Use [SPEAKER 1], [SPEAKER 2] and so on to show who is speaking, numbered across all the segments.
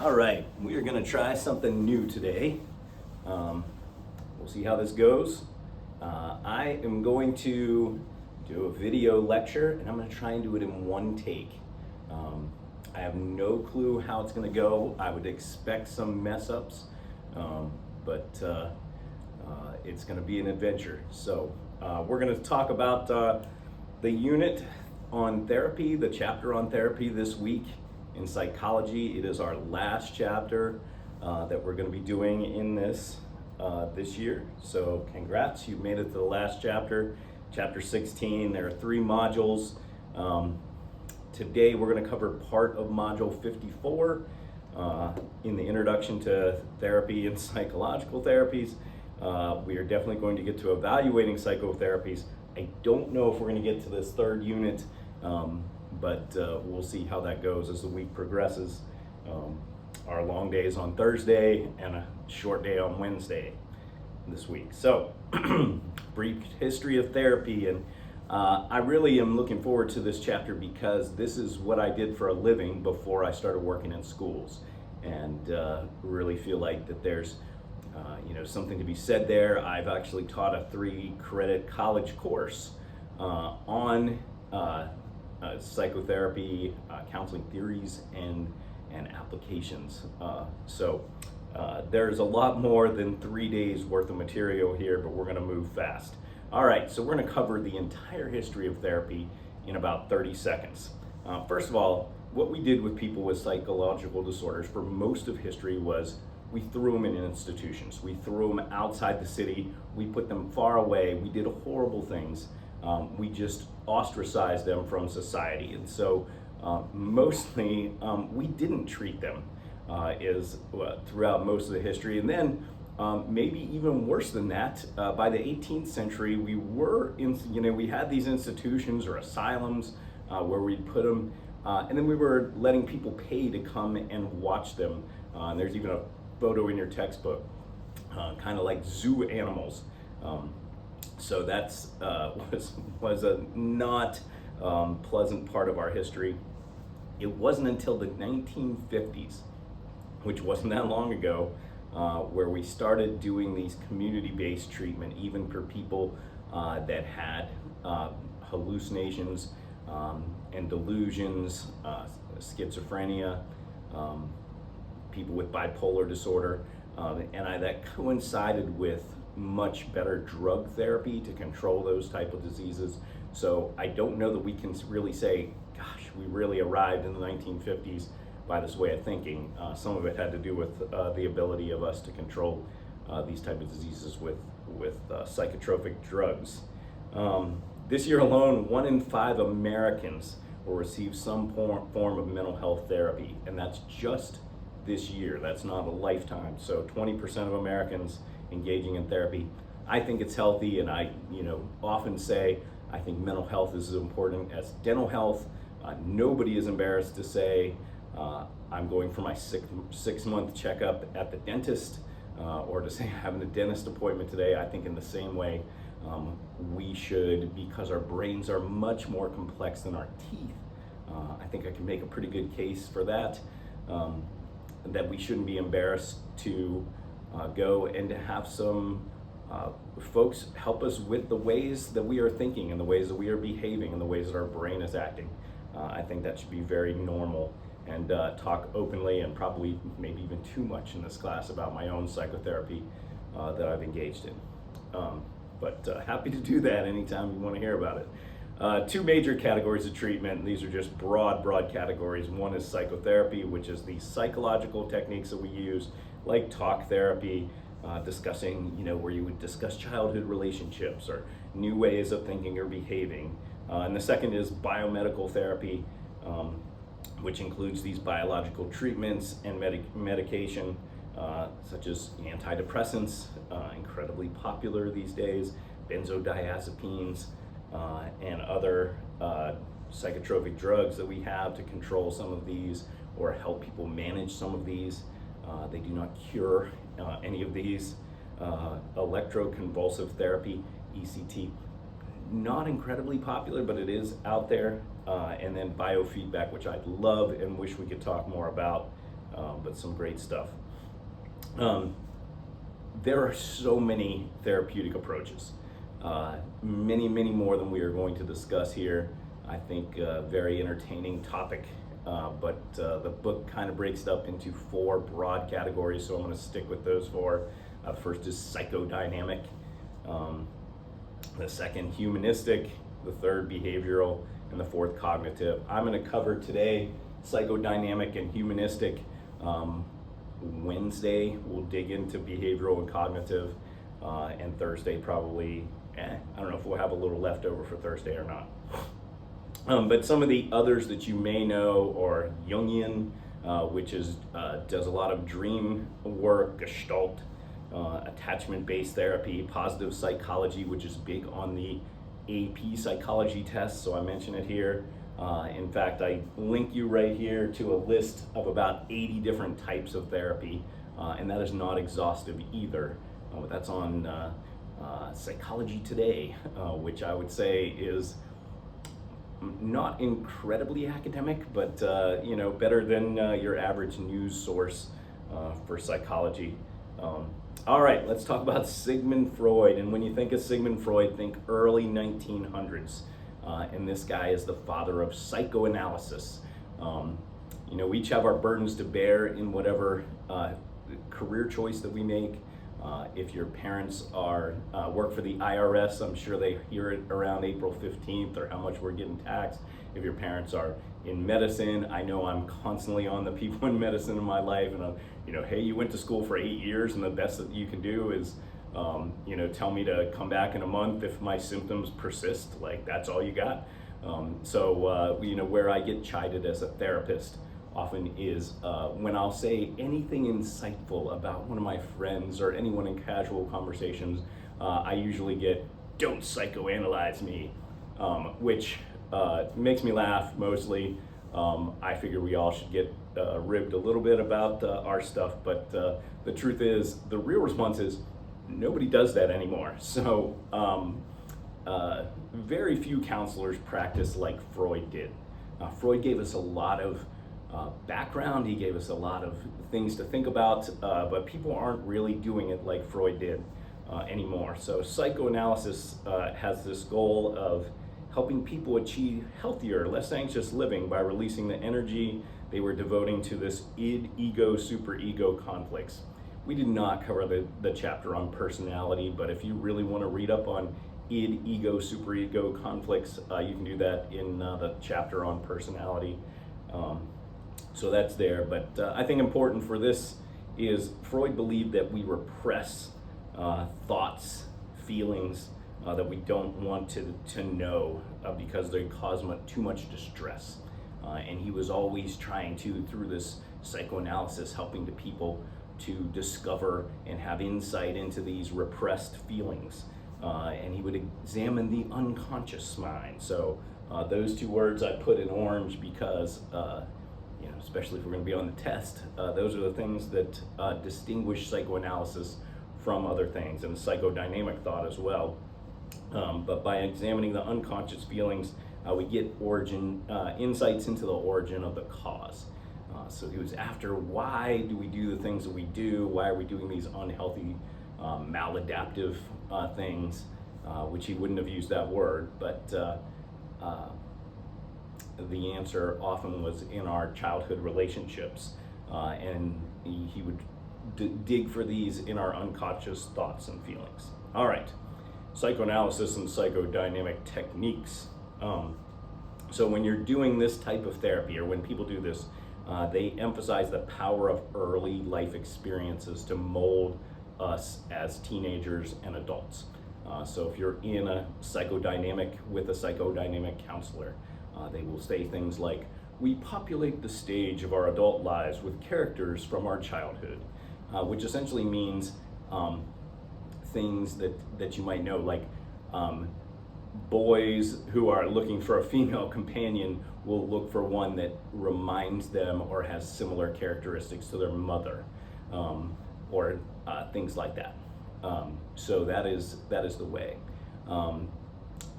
[SPEAKER 1] All right, we are going to try something new today. We'll see how this goes. I am going to do a video lecture, and I'm going to try and do it in one take. I have no clue how it's going to go. I would expect some mess ups, but it's going to be an adventure. So we're going to talk about the unit on therapy, the chapter on therapy this week in psychology. It is our last chapter that we're going to be doing in this year. So congrats, you made it to the last chapter, chapter 16. There are 3 modules. Today we're going to cover part of module 54 in the introduction to therapy and psychological therapies. We are definitely going to get to evaluating psychotherapies. I don't know if we're going to get to this 3rd unit, but we'll see how that goes as the week progresses. Our long day is on Thursday and a short day on Wednesday this week. So, brief history of therapy, and I really am looking forward to this chapter because this is what I did for a living before I started working in schools, and really feel like that there's something to be said there. I've actually taught a 3-credit college course on psychotherapy, counseling theories, and applications. So there's a lot more than 3 days worth of material here, but we're going to move fast. All right, so we're going to cover the entire history of therapy in about 30 seconds. First of all, what we did with people with psychological disorders for most of history was we threw them in institutions. We threw them outside the city. We put them far away. We did horrible things. We just ostracized them from society. And so mostly we didn't treat them throughout most of the history. And then maybe even worse than that, by the 18th century, we had these institutions or asylums where we'd put them, and then we were letting people pay to come and watch them. And there's even a photo in your textbook, kind of like zoo animals. So that's was a not pleasant part of our history. It wasn't until the 1950s, which wasn't that long ago, where we started doing these community-based treatment, even for people that had hallucinations and delusions, schizophrenia, people with bipolar disorder, and that coincided with much better drug therapy to control those type of diseases. So I don't know that we can really say, gosh, we really arrived in the 1950s by this way of thinking. Some of it had to do with the ability of us to control these type of diseases with psychotropic drugs. This year alone, 1 in 5 Americans will receive some form of mental health therapy, and that's just this year. That's not a lifetime. So 20% of Americans engaging in therapy. I think it's healthy, and I often say I think mental health is as important as dental health. Nobody is embarrassed to say I'm going for my 6-month checkup at the dentist, or to say I'm having a dentist appointment today. I think in the same way we should, because our brains are much more complex than our teeth. I think I can make a pretty good case for that. That we shouldn't be embarrassed to go and to have some folks help us with the ways that we are thinking and the ways that we are behaving and the ways that our brain is acting. I think that should be very normal, and talk openly and probably maybe even too much in this class about my own psychotherapy that I've engaged in. But happy to do that anytime you want to hear about it. 2 major categories of treatment, and these are just broad categories. One is psychotherapy, which is the psychological techniques that we use, like talk therapy, discussing, where you would discuss childhood relationships or new ways of thinking or behaving. And the second is biomedical therapy, which includes these biological treatments and medication, such as antidepressants, incredibly popular these days, benzodiazepines, and other psychotropic drugs that we have to control some of these or help people manage some of these. They do not cure any of these. Electroconvulsive therapy, ECT, not incredibly popular, but it is out there. And then biofeedback, which I'd love and wish we could talk more about. but some great stuff. There are so many therapeutic approaches, many more than we are going to discuss here. I think very entertaining topic, but the book kind of breaks it up into 4 broad categories, so I'm going to stick with those 4. First is psychodynamic, the second humanistic, the third behavioral, and the fourth cognitive. I'm going to cover today psychodynamic and humanistic. Wednesday we'll dig into behavioral and cognitive, and Thursday probably, I don't know if we'll have a little leftover for Thursday or not. But some of the others that you may know are Jungian, which is does a lot of dream work, Gestalt, attachment-based therapy, positive psychology, which is big on the AP psychology test, so I mention it here. In fact, I link you right here to a list of about 80 different types of therapy, and that is not exhaustive either. That's on Psychology Today, which I would say is not incredibly academic, but better than your average news source for psychology. All right, let's talk about Sigmund Freud. And when you think of Sigmund Freud, think early 1900s. And this guy is the father of psychoanalysis. We each have our burdens to bear in whatever career choice that we make. If your parents are work for the IRS, I'm sure they hear it around April 15th or how much we're getting taxed. If your parents are in medicine, I know I'm constantly on the people in medicine in my life, and hey, you went to school for 8 years, and the best that you can do is tell me to come back in a month if my symptoms persist. Like, that's all you got. Where I get chided as a therapist often is when I'll say anything insightful about one of my friends or anyone in casual conversations, I usually get, "Don't psychoanalyze me," which makes me laugh mostly. I figure we all should get ribbed a little bit about our stuff, but the truth is, the real response is, nobody does that anymore. So very few counselors practice like Freud did. Freud gave us a lot of background, he gave us a lot of things to think about, but people aren't really doing it like Freud did anymore. So psychoanalysis has this goal of helping people achieve healthier, less anxious living by releasing the energy they were devoting to this id, ego, superego conflicts. We did not cover the chapter on personality, but if you really want to read up on id, ego, superego conflicts, you can do that in the chapter on personality. So that's there, but I think important for this is Freud believed that we repress thoughts, feelings that we don't want to know because they cause too much distress. And he was always trying to, through this psychoanalysis, helping the people to discover and have insight into these repressed feelings. And he would examine the unconscious mind. So those 2 words I put in orange because, especially if we're going to be on the test, those are the things that distinguish psychoanalysis from other things, and psychodynamic thought as well. But by examining the unconscious feelings, we get insights into the origin of the cause. So he was after, why do we do the things that we do? Why are we doing these unhealthy, maladaptive things? Which he wouldn't have used that word, but the answer often was in our childhood relationships. And he would dig for these in our unconscious thoughts and feelings. All right, psychoanalysis and psychodynamic techniques. So when you're doing this type of therapy, or when people do this, they emphasize the power of early life experiences to mold us as teenagers and adults. So if you're in a psychodynamic with a psychodynamic counselor, they will say things like, we populate the stage of our adult lives with characters from our childhood, which essentially means things that you might know, like boys who are looking for a female companion will look for one that reminds them or has similar characteristics to their mother, or things like that. So that is the way.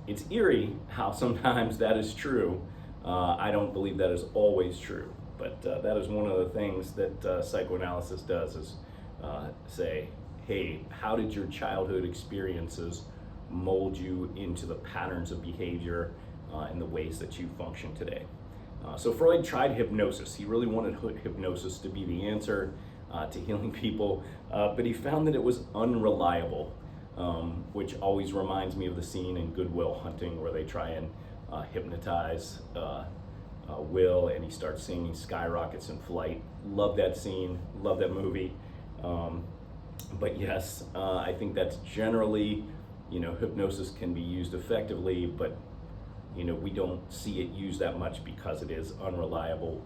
[SPEAKER 1] It's eerie how sometimes that is true. I don't believe that is always true. But that is one of the things that psychoanalysis does, is say, hey, how did your childhood experiences mold you into the patterns of behavior and the ways that you function today? So Freud tried hypnosis. He really wanted hypnosis to be the answer to healing people, but he found that it was unreliable, which always reminds me of the scene in Good Will Hunting where they try and hypnotize Will, and he starts singing Skyrockets in Flight. Love that scene, love that movie. But yes, I think that's generally, hypnosis can be used effectively, but we don't see it used that much because it is unreliable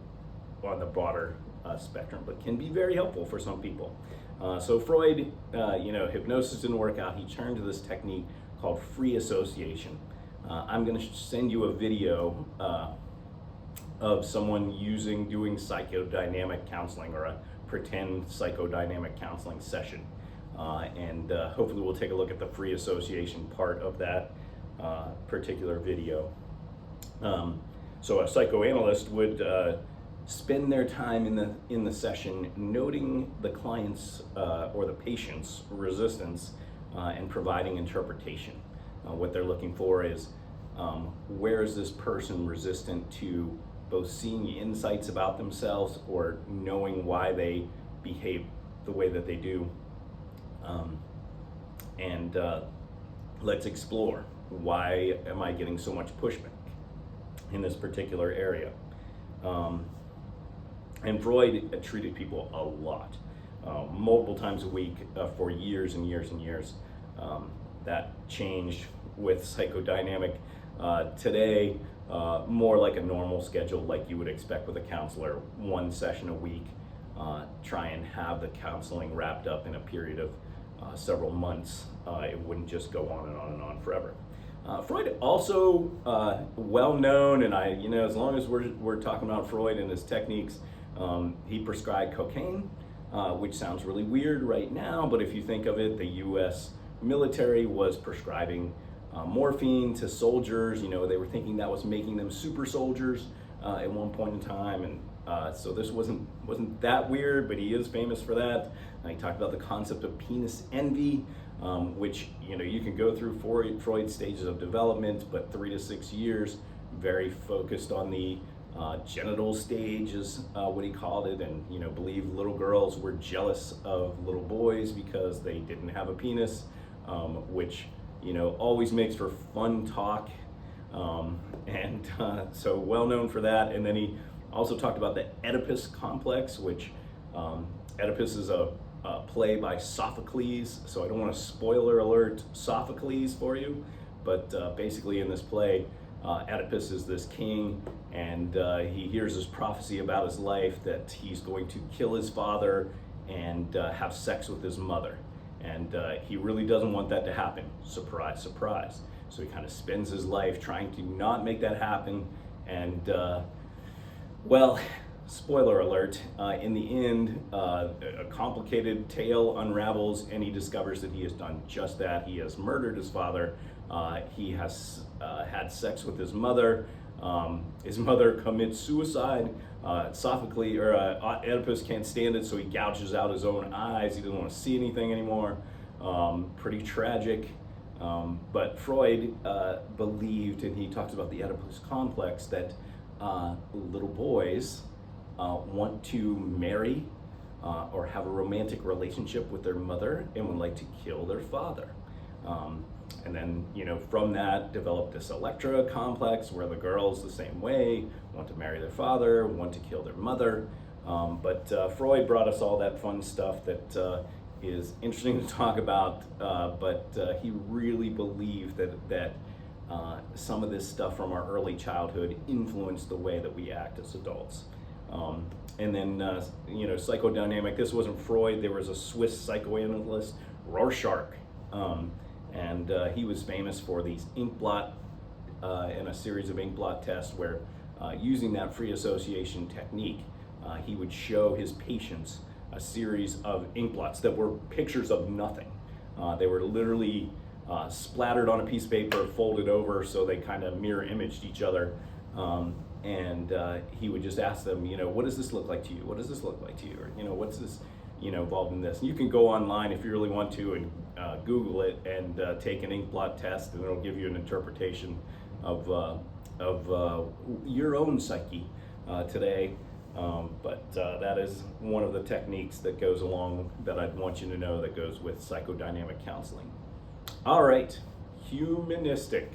[SPEAKER 1] on the broader spectrum, but can be very helpful for some people. So Freud, hypnosis didn't work out. He turned to this technique called free association. I'm going to send you a video of someone doing psychodynamic counseling, or a pretend psychodynamic counseling session. And hopefully we'll take a look at the free association part of that particular video. So a psychoanalyst would spend their time in the session noting the client's or the patient's resistance and providing interpretation. What they're looking for is where is this person resistant to both seeing insights about themselves or knowing why they behave the way that they do. And let's explore, why am I getting so much pushback in this particular area? And Freud treated people a lot, multiple times a week for years and years and years. That changed with psychodynamic. Today, more like a normal schedule, like you would expect with a counselor, one session a week, try and have the counseling wrapped up in a period of several months. It wouldn't just go on and on and on forever. Freud also well known, and as long as we're talking about Freud and his techniques, he prescribed cocaine, which sounds really weird right now, but if you think of it, the U.S. military was prescribing morphine to soldiers. They were thinking that was making them super soldiers at one point in time, and so this wasn't that weird, but he is famous for that. He talked about the concept of penis envy, which you can go through Freud's stages of development, but 3 to 6 years, very focused on the genital stage is what he called it, and believed little girls were jealous of little boys because they didn't have a penis, which always makes for fun talk, and so well known for that. And then he also talked about the Oedipus complex, which Oedipus is a play by Sophocles, so I don't want to spoiler alert Sophocles for you, but basically in this play, Oedipus is this king, and he hears this prophecy about his life that he's going to kill his father and have sex with his mother. And he really doesn't want that to happen. Surprise, surprise. So he kind of spends his life trying to not make that happen. And, well, spoiler alert, in the end, a complicated tale unravels, and he discovers that he has done just that. He has murdered his father. He has had sex with his mother. His mother commits suicide. Sophocles, or Oedipus, can't stand it, so he gouges out his own eyes. He doesn't want to see anything anymore. Pretty tragic. But Freud believed, and he talks about the Oedipus complex, that little boys want to marry or have a romantic relationship with their mother and would like to kill their father. And then, from that developed this Electra complex where the girls the same way, want to marry their father, want to kill their mother. But Freud brought us all that fun stuff that is interesting to talk about, but he really believed that some of this stuff from our early childhood influenced the way that we act as adults. And then, psychodynamic, this wasn't Freud, there was a Swiss psychoanalyst, Rorschach. And he was famous for these ink blot and a series of ink blot tests where using that free association technique, he would show his patients a series of ink blots that were pictures of nothing. They were literally splattered on a piece of paper, folded over, so they kind of mirror imaged each other. And he would just ask them, what does this look like to you? What does this look like to you? Or, what's this, involved in this? And you can go online if you really want to and Google it and take an ink blot test, and it'll give you an interpretation of your own psyche today. But that is one of the techniques that goes along that I'd want you to know that goes with psychodynamic counseling. All right, humanistic.